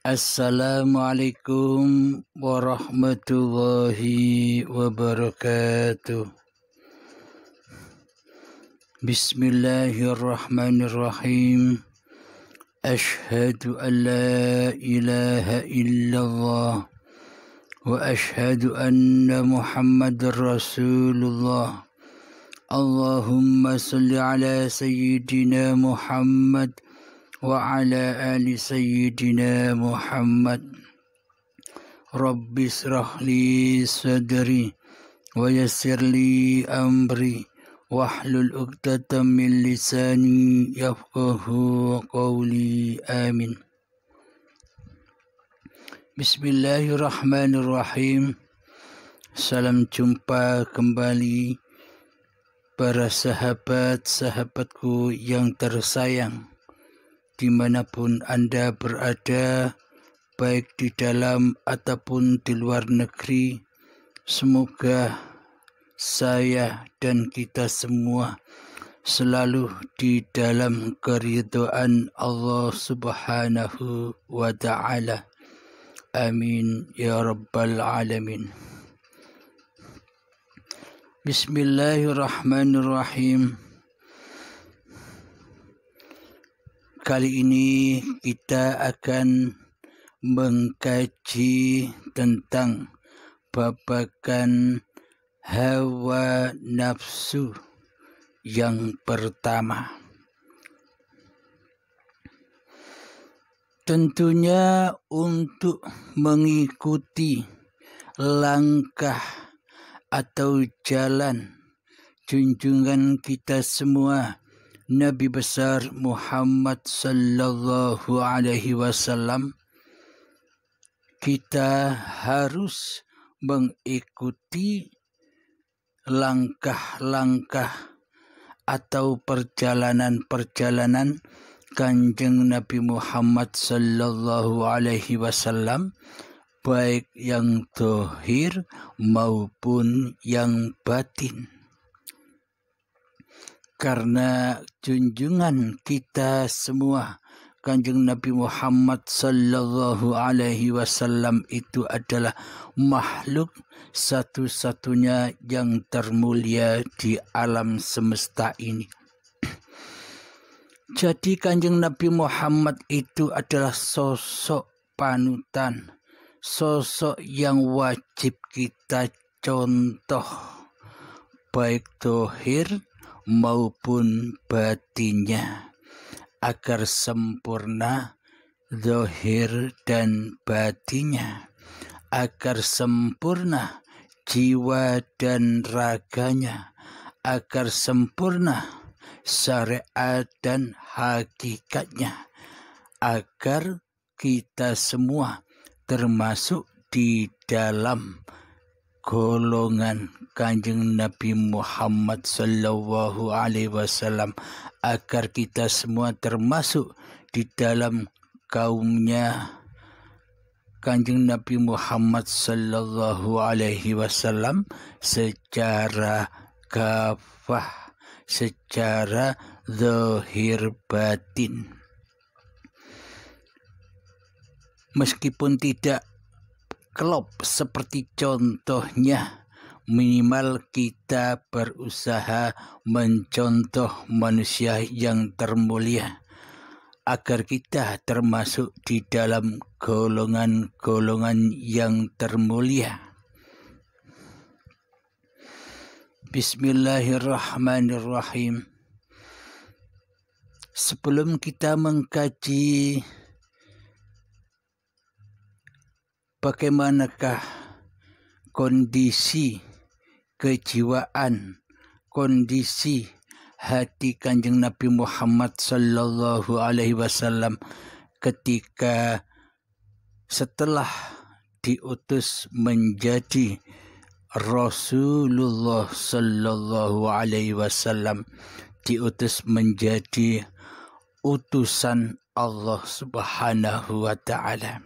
Assalamualaikum warahmatullahi wabarakatuh. Bismillahirrahmanirrahim. Ashhadu an la ilaha illallah wa ashhadu anna Muhammadar Rasulullah. Allahumma salli ala sayyidina Muhammad wa ala ali sayyidina Muhammad. Rabbi israh li sadri wa yassir li amri wahlul 'uqdatam min lisani yafqahu qawli. Amin. Bismillahirrahmanirrahim. Salam jumpa kembali para sahabat-sahabatku yang tersayang, dimanapun Anda berada, baik di dalam ataupun di luar negeri. Semoga saya dan kita semua selalu di dalam keridhaan Allah Subhanahu wa ta'ala. Amin ya rabbal alamin. Bismillahirrahmanirrahim. Kali ini kita akan mengkaji tentang babakan hawa nafsu yang pertama. Tentunya untuk mengikuti langkah atau jalan junjungan kita semua, Nabi besar Muhammad sallallahu alaihi wasallam, kita harus mengikuti langkah-langkah atau perjalanan-perjalanan Kanjeng Nabi Muhammad sallallahu alaihi wasallam, baik yang zahir maupun yang batin. Karena junjungan kita semua Kanjeng Nabi Muhammad sallallahu alaihi wasallam itu adalah makhluk satu-satunya yang termulia di alam semesta ini. Jadi Kanjeng Nabi Muhammad itu adalah sosok panutan, sosok yang wajib kita contoh, baik zahir maupun batinnya, agar sempurna zahir dan batinnya, agar sempurna jiwa dan raganya, agar sempurna syariat dan hakikatnya, agar kita semua termasuk di dalam golongan Kanjeng Nabi Muhammad sallallahu alaihi wasallam, agar kita semua termasuk di dalam kaumnya Kanjeng Nabi Muhammad sallallahu alaihi wasallam secara kafah, secara zahir batin. Meskipun tidak klop seperti contohnya, minimal kita berusaha mencontoh manusia yang termulia, agar kita termasuk di dalam golongan-golongan yang termulia. Bismillahirrahmanirrahim. Sebelum kita mengkaji bagaimanakah kondisi kejiwaan, kondisi hati Kanjeng Nabi Muhammad sallallahu alaihi wasallam ketika setelah diutus menjadi Rasulullah sallallahu alaihi wasallam, diutus menjadi utusan Allah Subhanahu wa ta'ala.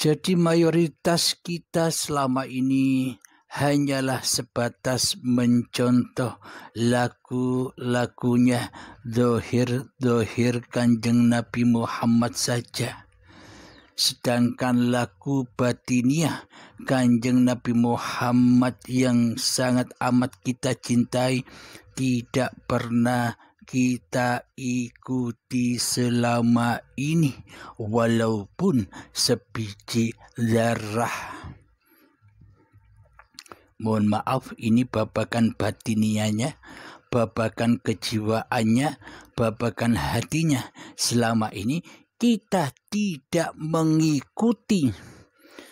Jadi mayoritas kita selama ini hanyalah sebatas mencontoh laku-lakunya dohir Kanjeng Nabi Muhammad saja. Sedangkan laku batiniah Kanjeng Nabi Muhammad yang sangat amat kita cintai tidak pernah kita ikuti selama ini, walaupun sebiji zarah. Mohon maaf, ini babakan batinianya, babakan kejiwaannya, babakan hatinya. Selama ini kita tidak mengikuti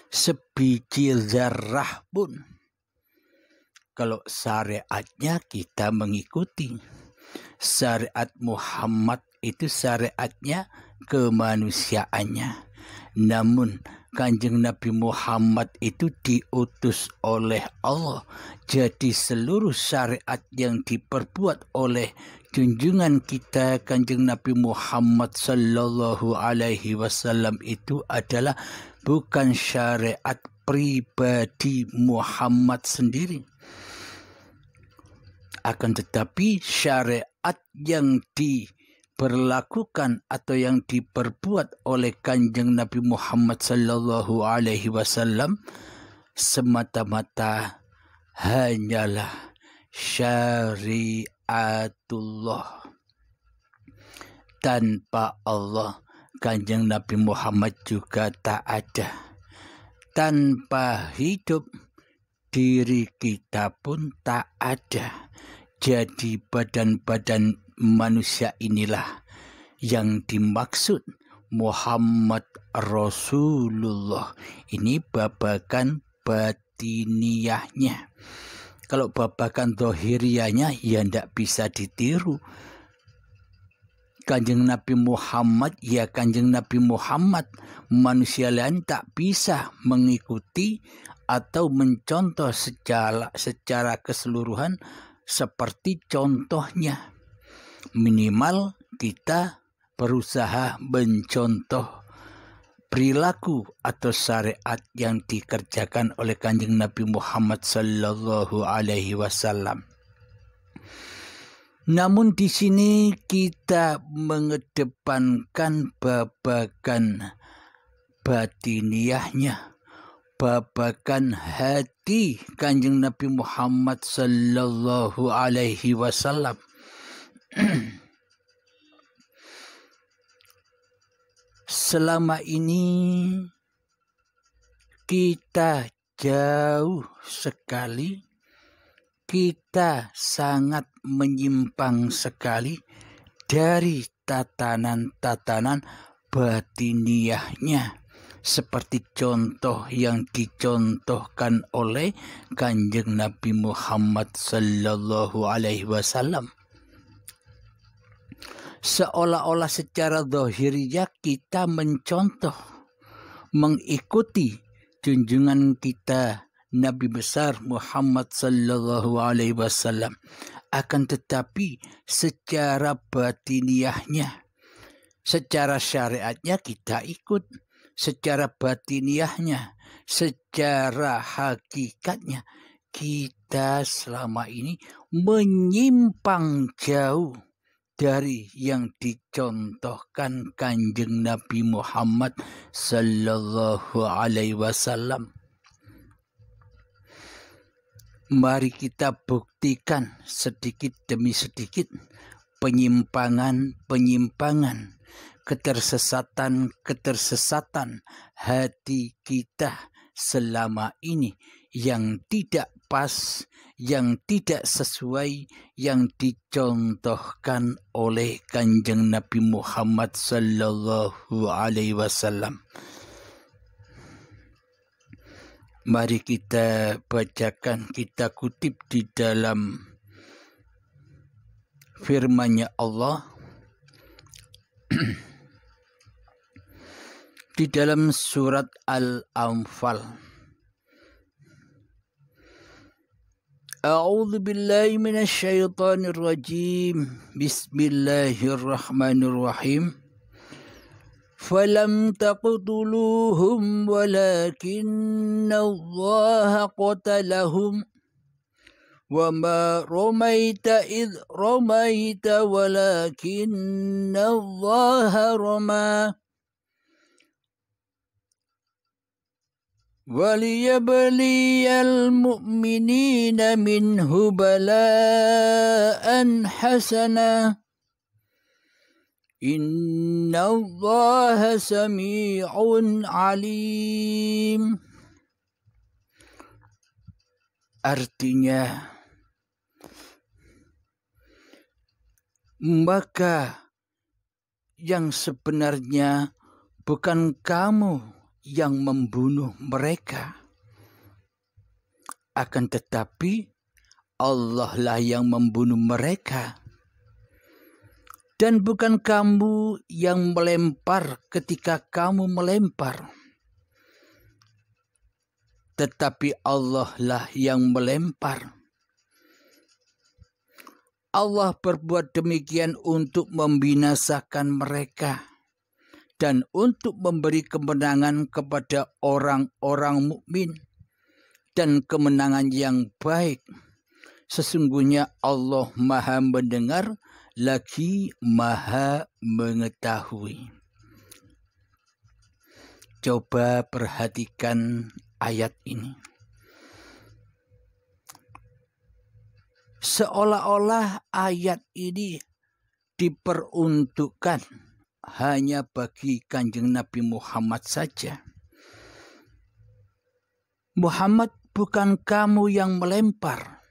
sebiji zarah pun. Kalau syariatnya kita mengikuti. Syariat Muhammad itu syariatnya kemanusiaannya. Namun Kanjeng Nabi Muhammad itu diutus oleh Allah. Jadi seluruh syariat yang diperbuat oleh junjungan kita Kanjeng Nabi Muhammad sallallahu alaihi wasallam itu adalah bukan syariat pribadi Muhammad sendiri. Akan tetapi syariat yang diberlakukan atau yang diperbuat oleh Kanjeng Nabi Muhammad sallallahu alaihi wasallam semata-mata hanyalah syariatullah. Tanpa Allah, Kanjeng Nabi Muhammad juga tak ada. Tanpa hidup, diri kita pun tak ada. Jadi badan-badan manusia inilah yang dimaksud Muhammad Rasulullah. Ini babakan batiniahnya. Kalau babakan dohirianya ya tidak bisa ditiru. Kanjeng Nabi Muhammad ya Kanjeng Nabi Muhammad. Manusia lain tak bisa mengikuti atau mencontoh secara keseluruhan seperti contohnya. Minimal kita berusaha mencontoh perilaku atau syariat yang dikerjakan oleh Kanjeng Nabi Muhammad sallallahu alaihi wasallam. Namun di sini kita mengedepankan babakan batiniahnya, babakan hati Kanjeng Nabi Muhammad sallallahu alaihi wasallam. Selama ini kita jauh sekali, kita sangat menyimpang sekali dari tatanan-tatanan batiniahnya. Seperti contoh yang dicontohkan oleh Kanjeng Nabi Muhammad sallallahu alaihi wasallam. Seolah-olah secara zahiriyah kita mencontoh, mengikuti junjungan kita Nabi besar Muhammad sallallahu alaihi wasallam. Akan tetapi secara batiniahnya, secara syariatnya kita ikut. Secara batiniahnya, secara hakikatnya, kita selama ini menyimpang jauh dari yang dicontohkan Kanjeng Nabi Muhammad sallallahu alaihi wasallam. Mari kita buktikan sedikit demi sedikit penyimpangan-penyimpangan, ketersesatan hati kita selama ini yang tidak pas, yang tidak sesuai yang dicontohkan oleh Kanjeng Nabi Muhammad sallallahu alaihi wasallam. Mari kita bacakan, kita kutip di dalam firman-Nya Allah di dalam surat Al-Anfal. A'udzu billahi minasy syaithanir rajim. Bismillahirrahmanirrahim. فلم تقتلوهم ولكن الله قتلهم وما رميت إذ رميت ولكن الله رمى وليبلي المؤمنين منه بلاء حسنا إن الله سميع عليم. Artinya, maka yang sebenarnya bukan kamu yang membunuh mereka, akan tetapi Allah lah yang membunuh mereka. Dan bukan kamu yang melempar ketika kamu melempar, tetapi Allah lah yang melempar. Allah berbuat demikian untuk membinasakan mereka dan untuk memberi kemenangan kepada orang-orang mukmin dan kemenangan yang baik. Sesungguhnya Allah Maha mendengar lagi Maha mengetahui. Coba perhatikan ayat ini. Seolah-olah ayat ini diperuntukkan hanya bagi Kanjeng Nabi Muhammad saja. Muhammad, bukan kamu yang melempar,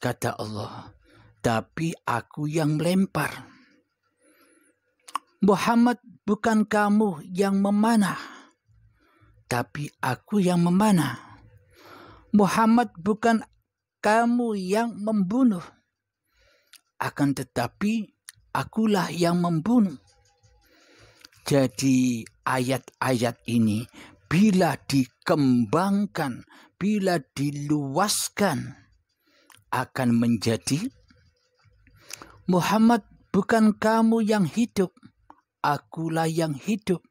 kata Allah, tapi aku yang melempar. Muhammad, bukan kamu yang memanah, tapi aku yang memanah. Muhammad, bukan kamu yang membunuh, akan tetapi akulah yang membunuh. Jadi ayat-ayat ini bila dikembangkan, bila diluaskan, akan menjadi Muhammad, bukan kamu yang hidup, akulah yang hidup.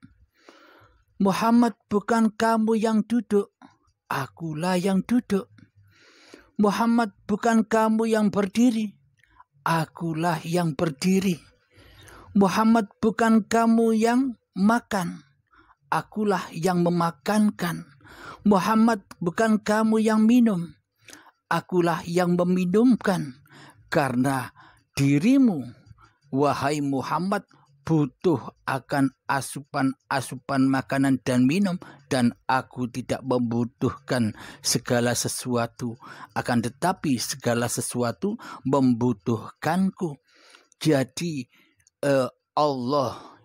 Muhammad, bukan kamu yang duduk, akulah yang duduk. Muhammad, bukan kamu yang berdiri, akulah yang berdiri. Muhammad, bukan kamu yang makan, akulah yang memakankan. Muhammad, bukan kamu yang minum, akulah yang meminumkan. Karena dirimu, wahai Muhammad, butuh akan asupan-asupan makanan dan minum, dan aku tidak membutuhkan segala sesuatu, akan tetapi segala sesuatu membutuhkanku. Jadi Allah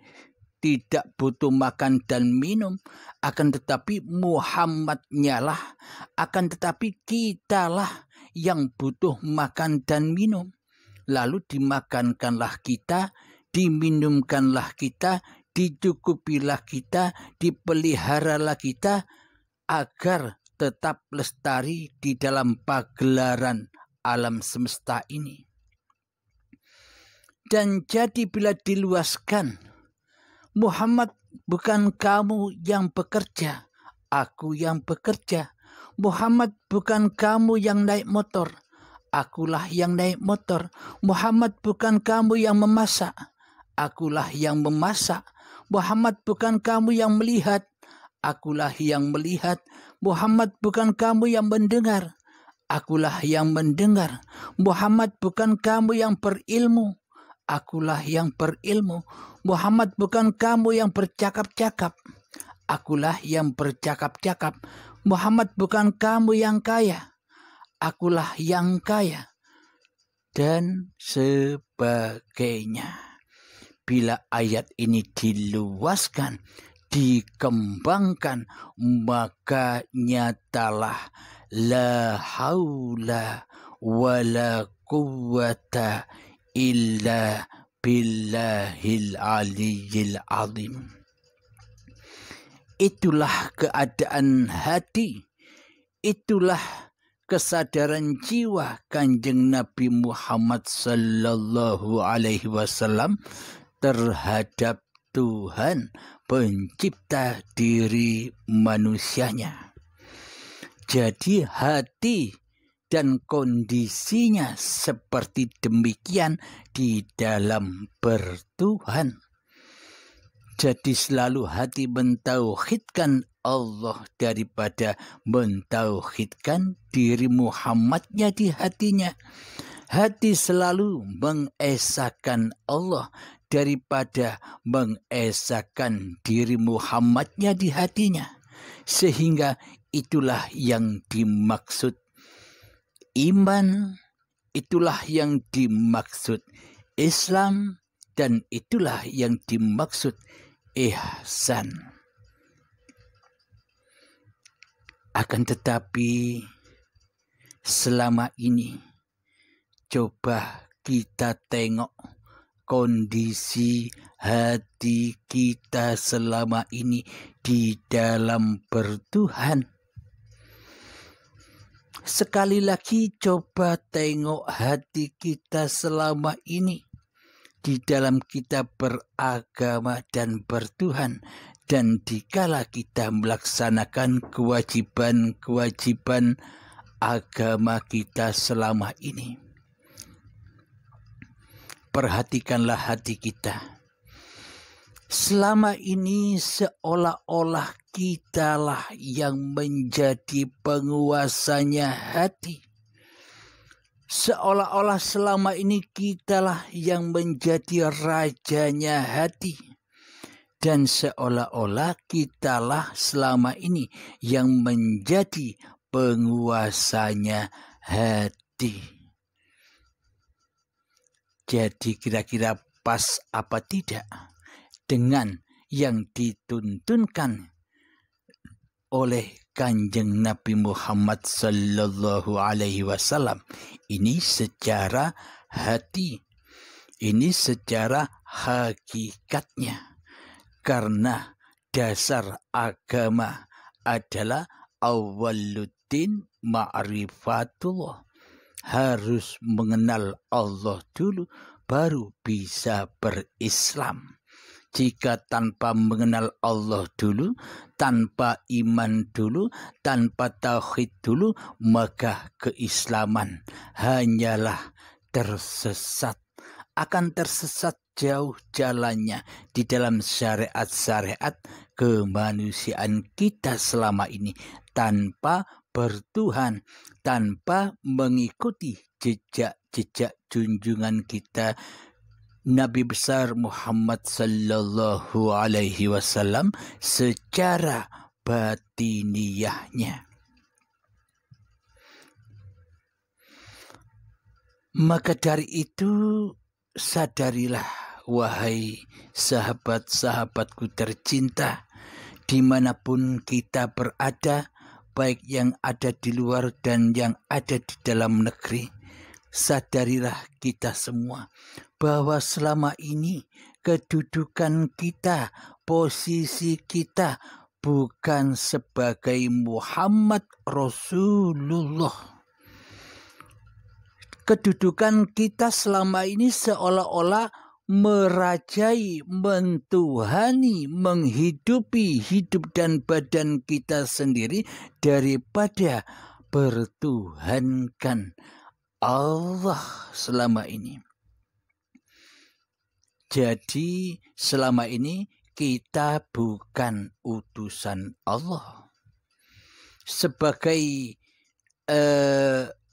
tidak butuh makan dan minum, akan tetapi Muhammadnya lah, akan tetapi kitalah yang butuh makan dan minum. Lalu dimakankanlah kita, diminumkanlah kita, dicukupilah kita, dipeliharalah kita, agar tetap lestari di dalam pagelaran alam semesta ini. Dan jadi bila diluaskan, Muhammad, bukan kamu yang bekerja, aku yang bekerja. Muhammad, bukan kamu yang naik motor, akulah yang naik motor. Muhammad, bukan kamu yang memasak, akulah yang memasak. Muhammad, bukan kamu yang melihat, akulah yang melihat. Muhammad, bukan kamu yang mendengar, akulah yang mendengar. Muhammad, bukan kamu yang berilmu, akulah yang berilmu. Muhammad, bukan kamu yang bercakap-cakap, akulah yang bercakap-cakap. Muhammad, bukan kamu yang kaya, akulah yang kaya. Dan sebagainya. Bila ayat ini diluaskan, dikembangkan, maka nyatalah la haula wala quwwata illa billahil aliyyil azim. Itulah keadaan hati, itulah kesadaran jiwa Kanjeng Nabi Muhammad sallallahu alaihi wasallam terhadap Tuhan pencipta diri manusianya. Jadi hati dan kondisinya seperti demikian di dalam bertuhan. Jadi selalu hati mentauhidkan Allah daripada mentauhidkan diri Muhammadnya di hatinya. Hati selalu mengesahkan Allah daripada mengesahkan diri Muhammadnya di hatinya. Sehingga itulah yang dimaksud iman, itulah yang dimaksud Islam, dan itulah yang dimaksud ihsan. Akan tetapi selama ini coba kita tengok kondisi hati kita selama ini di dalam bertuhan. Sekali lagi coba tengok hati kita selama ini di dalam kita beragama dan bertuhan, dan dikala kita melaksanakan kewajiban-kewajiban agama kita selama ini. Perhatikanlah hati kita. Selama ini seolah-olah kitalah yang menjadi penguasanya hati. Seolah-olah selama ini kitalah yang menjadi rajanya hati. Dan seolah-olah kitalah selama ini yang menjadi penguasanya hati. Jadi kira-kira pas apa tidak dengan yang dituntunkan oleh Kanjeng Nabi Muhammad Sallallahu Alaihi Wasallam ini secara hati, ini secara hakikatnya, karena dasar agama adalah awwaluddin ma'rifatullah, harus mengenal Allah dulu baru bisa berislam. Jika tanpa mengenal Allah dulu, tanpa iman dulu, tanpa tauhid dulu, maka keislaman hanyalah tersesat. Akan tersesat jauh jalannya di dalam syariat-syariat kemanusiaan kita selama ini, tanpa bertuhan, tanpa mengikuti jejak-jejak junjungan kita Nabi besar Muhammad Sallallahu Alaihi Wasallam secara batiniyahnya. Maka dari itu sadarilah wahai sahabat-sahabatku tercinta, dimanapun kita berada, baik yang ada di luar dan yang ada di dalam negeri, sadarilah kita semua bahwa selama ini kedudukan kita, posisi kita bukan sebagai Muhammad Rasulullah. Kedudukan kita selama ini seolah-olah merajai, mentuhani, menghidupi hidup dan badan kita sendiri daripada bertuhankan Allah selama ini. Jadi selama ini kita bukan utusan Allah. Sebagai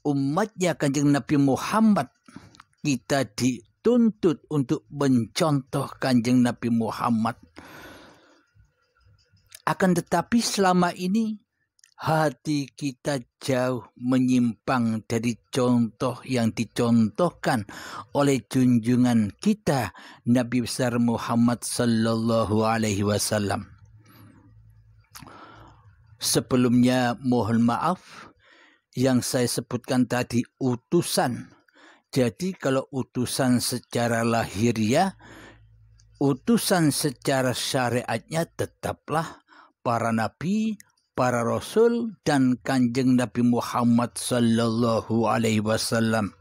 umatnya Kanjeng Nabi Muhammad, kita dituntut untuk mencontoh Kanjeng Nabi Muhammad. Akan tetapi selama ini hati kita jauh menyimpang dari contoh yang dicontohkan oleh junjungan kita Nabi besar Muhammad Sallallahu Alaihi Wasallam. Sebelumnya mohon maaf yang saya sebutkan tadi utusan. Jadi kalau utusan secara lahiriah, utusan secara syariatnya tetaplah para nabi, para rasul, dan Kanjeng Nabi Muhammad Sallallahu Alaihi Wasallam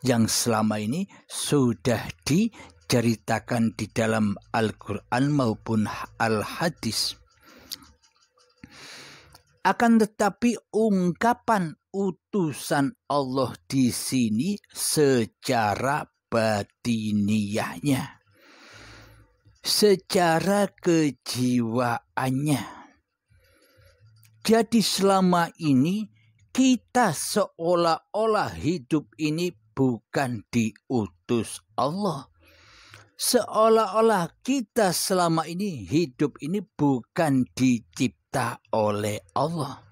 yang selama ini sudah diceritakan di dalam Al-Quran maupun Al-Hadis. Akan tetapi ungkapan utusan Allah di sini secara batiniahnya, secara kejiwaannya. Jadi selama ini kita seolah-olah hidup ini bukan diutus Allah. Seolah-olah kita selama ini hidup ini bukan dicipta oleh Allah.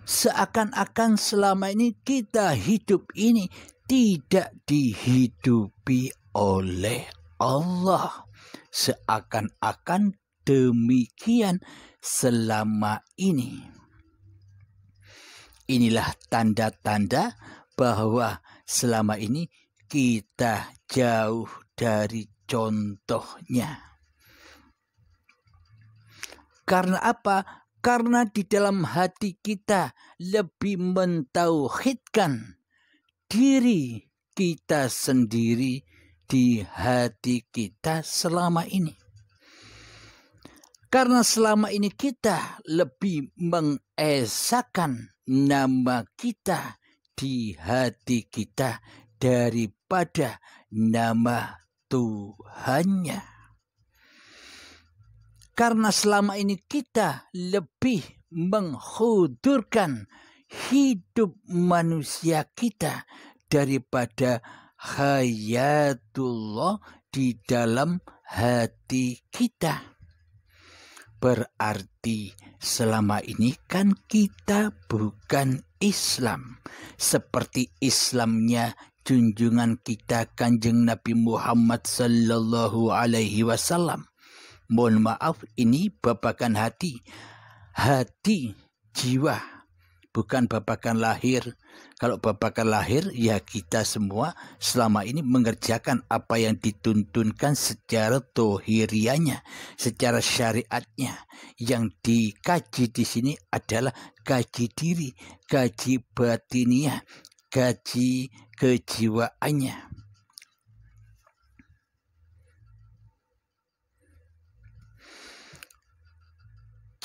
Seakan-akan selama ini kita hidup ini tidak dihidupi oleh Allah. Seakan-akan demikian selama ini. Inilah tanda-tanda bahwa selama ini kita jauh dari contohnya. Karena apa? Karena di dalam hati kita lebih mentauhidkan diri kita sendiri di hati kita selama ini. Karena selama ini kita lebih mengesahkan nama kita di hati kita daripada nama Tuhannya. Karena selama ini kita lebih menghudurkan hidup manusia kita daripada hayatullah di dalam hati kita. Berarti selama ini kan kita bukan Islam seperti Islamnya junjungan kita Kanjeng Nabi Muhammad sallallahu alaihi wasallam. Mohon maaf, ini babakan hati jiwa, bukan babakan lahir. Kalau babakan lahir ya kita semua selama ini mengerjakan apa yang dituntunkan secara tohirianya, secara syariatnya. Yang dikaji di sini adalah kaji diri, kaji batiniah, kaji kejiwaannya.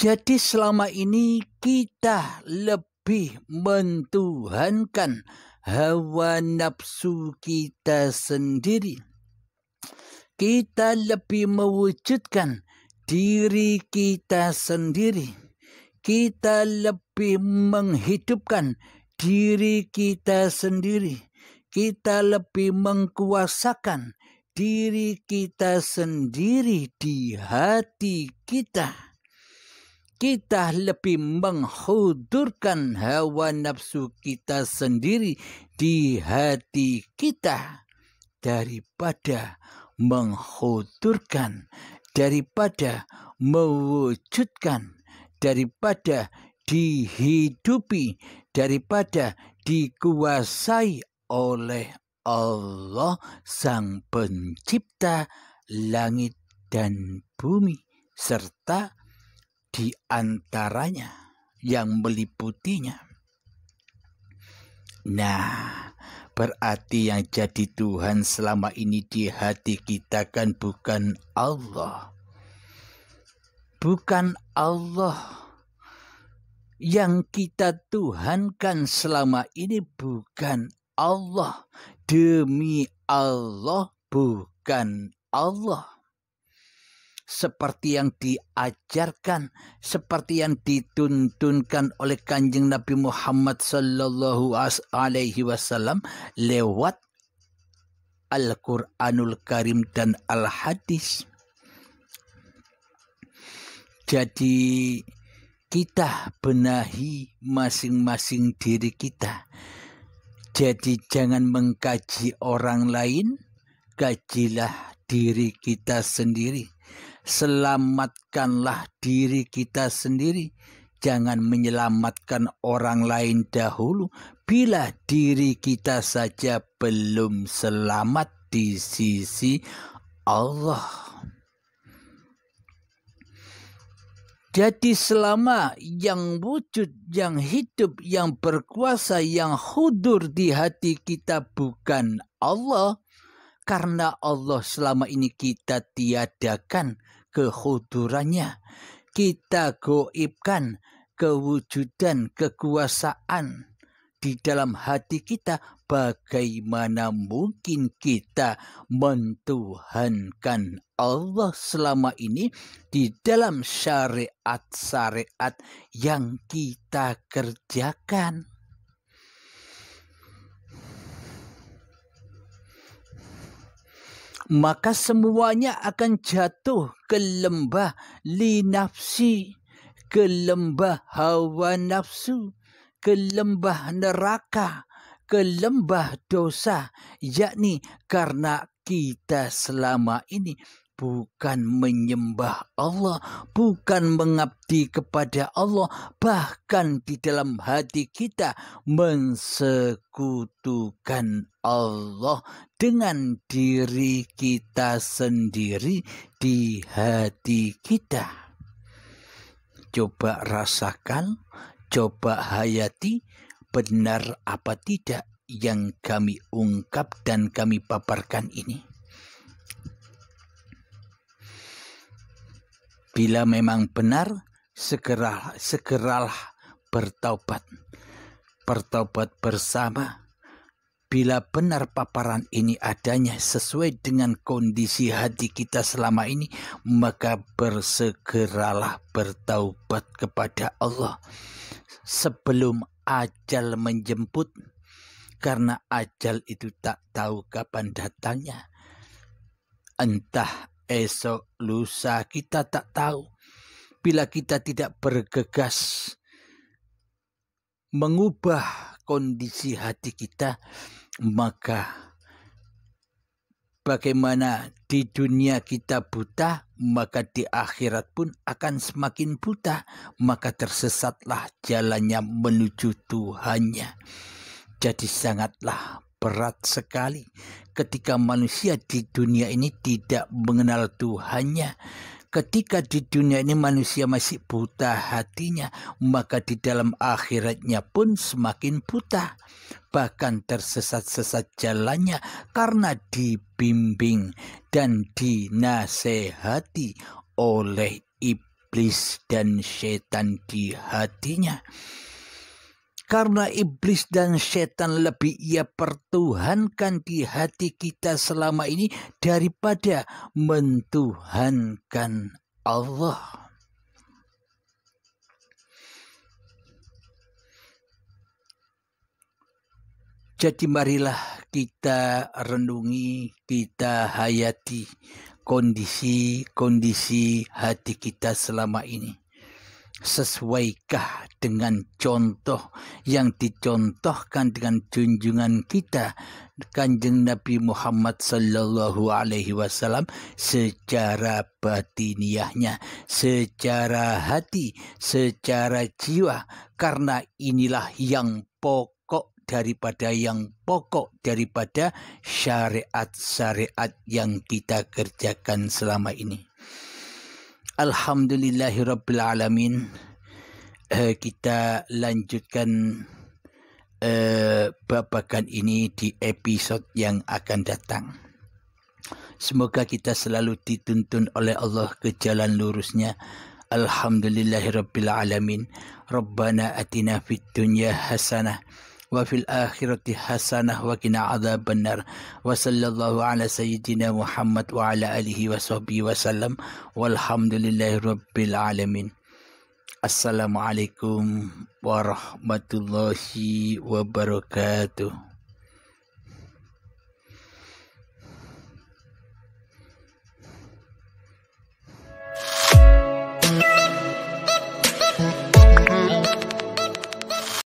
Jadi selama ini kita lebih mentuhankan hawa nafsu kita sendiri. Kita lebih mewujudkan diri kita sendiri. Kita lebih menghidupkan diri kita sendiri. Kita lebih mengkuasakan diri kita sendiri di hati kita. Kita lebih menghudurkan hawa nafsu kita sendiri di hati kita daripada menghudurkan, daripada mewujudkan, daripada dihidupi, daripada dikuasai oleh Allah Sang Pencipta langit dan bumi serta di antaranya yang meliputinya. Nah, berarti yang jadi Tuhan selama ini di hati kita kan bukan Allah. Bukan Allah. Yang kita tuhankan selama ini bukan Allah. Demi Allah bukan Allah. Seperti yang diajarkan, seperti yang dituntunkan oleh Kanjeng Nabi Muhammad sallallahu alaihi wasallam lewat Al-Quranul Karim dan Al-Hadis. Jadi kita benahi masing-masing diri kita. Jadi jangan mengkaji orang lain, kajilah diri kita sendiri. Selamatkanlah diri kita sendiri. Jangan menyelamatkan orang lain dahulu bila diri kita saja belum selamat di sisi Allah. Jadi selama yang wujud, yang hidup, yang berkuasa, yang hudur di hati kita bukan Allah, karena Allah selama ini kita tiadakan kehudurannya, kita goibkan kewujudan, kekuasaan di dalam hati kita, bagaimana mungkin kita mentuhankan Allah selama ini di dalam syariat-syariat yang kita kerjakan? Maka semuanya akan jatuh ke lembah linafsi, ke lembah hawa nafsu, ke lembah neraka, ke lembah dosa, yakni karena kita selama ini bukan menyembah Allah, bukan mengabdi kepada Allah, bahkan di dalam hati kita mensekutukan Allah dengan diri kita sendiri di hati kita. Coba rasakan, coba hayati, benar apa tidak yang kami ungkap dan kami paparkan ini. Bila memang benar, segeralah bertaubat. Bertaubat bersama. Bila benar paparan ini adanya sesuai dengan kondisi hati kita selama ini, maka bersegeralah bertaubat kepada Allah sebelum ajal menjemput, karena ajal itu tak tahu kapan datangnya. Entah esok, lusa, kita tak tahu. Bila kita tidak bergegas mengubah kondisi hati kita, maka bagaimana di dunia kita buta, maka di akhirat pun akan semakin buta. Maka tersesatlah jalannya menuju Tuhannya. Jadi sangatlah berat sekali ketika manusia di dunia ini tidak mengenal Tuhannya. Ketika di dunia ini manusia masih buta hatinya, maka di dalam akhiratnya pun semakin buta. Bahkan tersesat-sesat jalannya karena dibimbing dan dinasehati oleh iblis dan setan di hatinya. Karena iblis dan setan lebih ia pertuhankan di hati kita selama ini daripada mentuhankan Allah. Jadi marilah kita renungi, kita hayati kondisi hati kita selama ini. Sesuaikah dengan contoh yang dicontohkan dengan junjungan kita Kanjeng Nabi Muhammad sallallahu alaihi wasallam secara batiniahnya, secara hati, secara jiwa, karena inilah yang pokok daripada syariat-syariat yang kita kerjakan selama ini. Alhamdulillahirabbil alamin. Kita lanjutkan babakan ini di episode yang akan datang. Semoga kita selalu dituntun oleh Allah ke jalan lurusnya. Alhamdulillahirabbil alamin. Rabbana atina fid dunya hasanah wa fil akhirati hasanah wa qina adzabannar. Wa sallallahu ala sayyidina Muhammad wa ala alihi wa sahbihi wasallam. Walhamdulillahirabbil alamin. Assalamualaikum warahmatullahi wabarakatuh.